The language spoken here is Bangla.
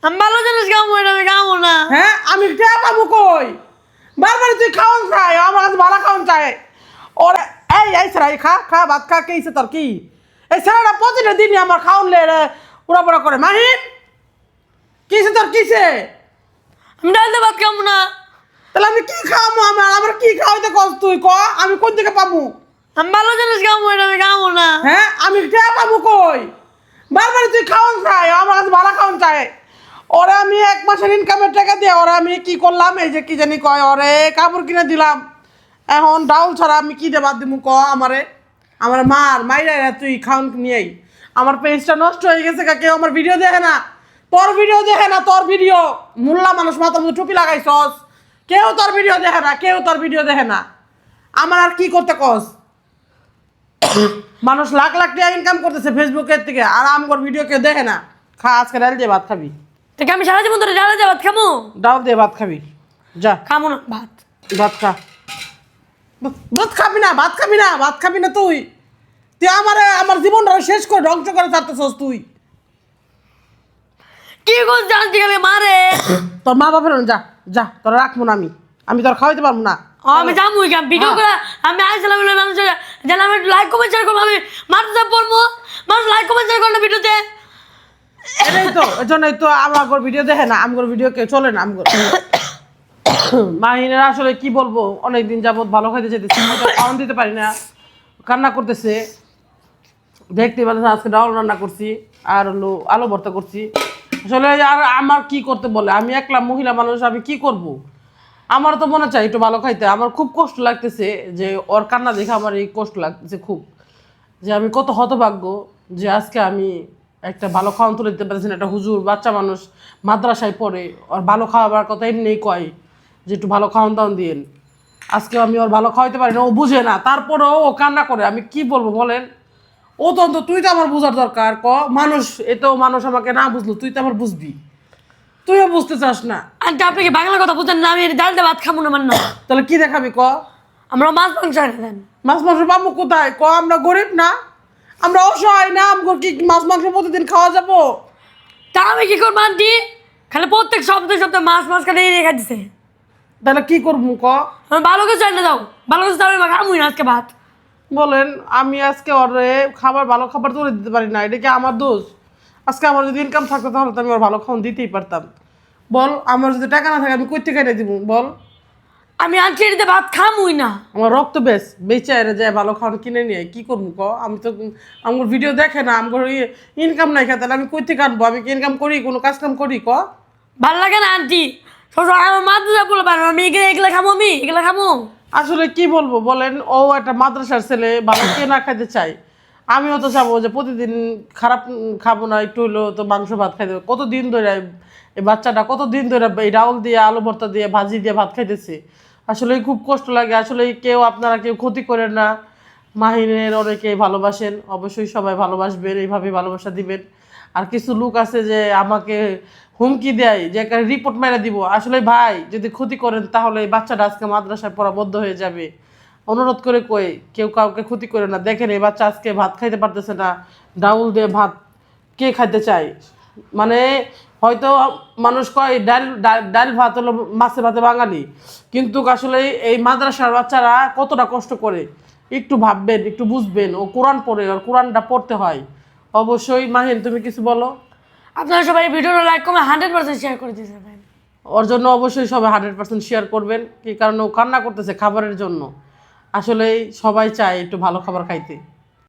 আমি ভালো জিনিস খাবো, এটা আমি খাবো না। হ্যাঁ আমি টেয়া পাবো কই? বারবার তুই খাওয়ান চাই, আমার কাছে ভালো খাওয়ান চাই। ওরে এই সেরাই খা খা ভাত খা, কে তোর কি? এই ছেলেটা প্রতিটা দিনই আমার খাওয়ানলে উড়াপড়া করে। মাহিন কিসে তোর কিসে? আমি ডাল দিয়ে ভাত খাবো না। তাহলে আমি কি খাওয়াবো? আমার কি খাওয়াইতে কস তুই ক? আমি কোন থেকে পাবো? আমি ভালো জিনিস খাবো, এটা আমি খাবো না। হ্যাঁ আমি টেয়া পাবো কই? বারবার তুই খাওয়ান চাই, আমার কাছে ভালো খাওয়ান চাই। ওরা আমি 1 মাসের ইনকামের টাকা দিয়ে ওরা আমি কি করলাম, এই যে কি জানি কয়, ওরে কাপড় কিনে দিলাম। এখন ডাউল ছাড়া আমি কি দিয়ে বাদ দিব ক? আমার মাইরা তুই খাওন নিয়েই আমার পেজটা নষ্ট হয়ে গেছে। কেউ আমার ভিডিও দেখে না, তোর ভিডিও দেখে না। তোর ভিডিও মোল্লা মানুষ, মাথা মধ্যে টুপি লাগাইছস, কেউ তোর ভিডিও দেখে না, কেউ তোর ভিডিও দেখে না। আমার আর কি করতে কস? মানুষ লাখ লাখ টাকা ইনকাম করতেছে ফেসবুকের থেকে, আর আমার ভিডিও কেউ দেখে না। খা আজকে ডাল দিয়ে ভাত খাবি। ঠিক আমি সারা জীবন ধরে ডাল দিয়ে ভাত খাবো? ডাল দিয়ে ভাত খাবি, যা। খাবো না ভাত। ভাত খা। ভাত খাবি না, ভাত খাবি না, ভাত খাবি না তুই। তুই আমার জীবনটা শেষ করে ধ্বংস করে ছাড়তেছস তুই। কি করছ জানতে গেলে মারে? তোর মা বাপের যা যা, তোর রাখবো না আমি তোর খাওয়াইতে পারবো না। আমি যাবো কেন ভিডিও করে? আমি আইছিলাম মানুষের যেন আমি লাইক কমেন্ট শেয়ার করবো, আমি মারতে পড়বো। মানুষ লাইক কমেন্ট শেয়ার করলো ভিডিওতে। এজন্যই তো আমার ভিডিও দেখে না, আমার ভিডিও কেউ চলে না। মাহিনের আসলে কি বলবো, অনেকদিন যাবত ভালো খাইতে চাইতেছি, খাওয়ান দিতে পারি না, কান্না করতেছে। দেখতে পাচ্ছি আজকে ডাল রান্না করছি, আর হলো আলু ভর্তা করছি। আসলে আর আমার কি করতে বলে, আমি একলা মহিলা মানুষ, আমি কি করব? আমার তো মনে চাই একটু ভালো খাইতে। আমার খুব কষ্ট লাগতেছে যে ওর কান্না দেখে আমার এই কষ্ট লাগতেছে খুব, যে আমি কত হতভাগ্য যে আজকে আমি একটা ভালো খাওয়ান তুলে দিতে পারছি না। একটা হুজুর বাচ্চা মানুষ মাদ্রাসায় পড়ে, ওর ভালো খাওয়াবার কথা এমনিই কয় যে একটু ভালো খাওয়ান দাওয়ান দিয়েন। আজকে আমি ওর ভালো খাওয়াইতে পারি না, ও বুঝে না, তারপরেও ও কান্না করে। আমি কি বলবো বলেন? ও তো অন্তত তুই তো আমার বোঝার দরকার। মানুষ এতেও মানুষ আমাকে না বুঝলো, তুই তো আমার বুঝবি, তুইও বুঝতে চাস না। আন্টি আপনি কি বাংলা কথা বুঝেন না? আমি ডাল দিয়ে ভাত খাবো না মানে। তাহলে কি দেখাবি ক? আমরা মাছ মাংস এনে দেন। মাছ মাংস পাবো কোথায় ক? আমরা গরিব না, আমরা অসহায় না, আমার কি মাছ মাংস প্রতিদিন খাওয়া যাবো? তা আমি কি করবো আন্টি? খালি প্রত্যেক সপ্তাহে মাছ মাছ কাটে রেখে দিছে। তাহলে কি করবো ক? আমি ভালো কিছু এনে দাও, ভালো কিছু দাও, আমি খাবো না আজকে ভাত। বলেন, আমি আজকে ওরে ভালো খাবার তুলে দিতে পারি না, এটা কি আমার দোষ? আজকে আমার যদি ইনকাম থাকতো তাহলে তো আমি ওর ভালো খাওয়ান দিতেই পারতাম। বল, আমার যদি টাকা না থাকে আমি কই থেকে এনে দিব বল? আমি আজকে এটাতে ভাত খামুই না। আমার রক্ত বেচে এনে যায় ভালো খাওয়ান কিনে নিয়ে কি করবো ক? আমি তো আমার ভিডিও দেখে না, আমার ইনকাম নাই খেতে, আমি কই থেকে আনবো? আমি কি ইনকাম করি, কোনো কাজ কাম করি ক? ভাল লাগে না আন্টি? সবসময় আমার মাদ্রাসা বলে পারো আমি এগুলো খাবো, আমি এগুলো খাবো। আসলে কি বলবো বলেন, ও একটা মাদ্রাসার ছেলে, ভালো কে না খাইতে চাই? আমিও তো চাবো যে প্রতিদিন খারাপ খাবো না, একটু হলেও তো মাংস ভাত খাইতে। কতদিন ধরে এই বাচ্চাটা কতদিন ধরে এই ডাউল দিয়ে আলু ভর্তা দিয়ে ভাজি দিয়ে ভাত খাইতেছে। আসলে খুব কষ্ট লাগে। আসলে আপনারা কেউ ক্ষতি করেন না। মাহিনের অনেকেই ভালোবাসেন, অবশ্যই সবাই ভালোবাসবেন, এইভাবে ভালোবাসা দিবেন। আর কিছু লোক আছে যে আমাকে হুমকি দেয় যে একটা রিপোর্ট মেরে দিব। আসলে ভাই, যদি ক্ষতি করেন তাহলে এই বাচ্চাটা আজকে মাদ্রাসায় পড়া বন্ধ হয়ে যাবে। অনুরোধ করে কই, কেউ কাউকে ক্ষতি করে না। দেখেন এই বাচ্চা আজকে ভাত খাইতে পারতেছে না, ডাউল দিয়ে ভাত কে খাইতে চায়? মানে হয়তো মানুষ কয় ডাল ভাত হলো মাছে ভাতে বাঙালি, কিন্তু আসলে এই মাদ্রাসার বাচ্চারা কতটা কষ্ট করে একটু ভাববেন, একটু বুঝবেন। ও কোরআন পড়ে, আর কোরআনটা পড়তে হয় অবশ্যই। মাহিন, তুমি কিছু বলো। আপনারা সবাই ভিডিওটা লাইক করে 100% শেয়ার করে দিয়েছেন। ওর জন্য অবশ্যই সবাই 100% শেয়ার করবেন। কি কারণে ও কান্না করতেছে খাবারের জন্য। আসলে সবাই চায় একটু ভালো খাবার খাইতে।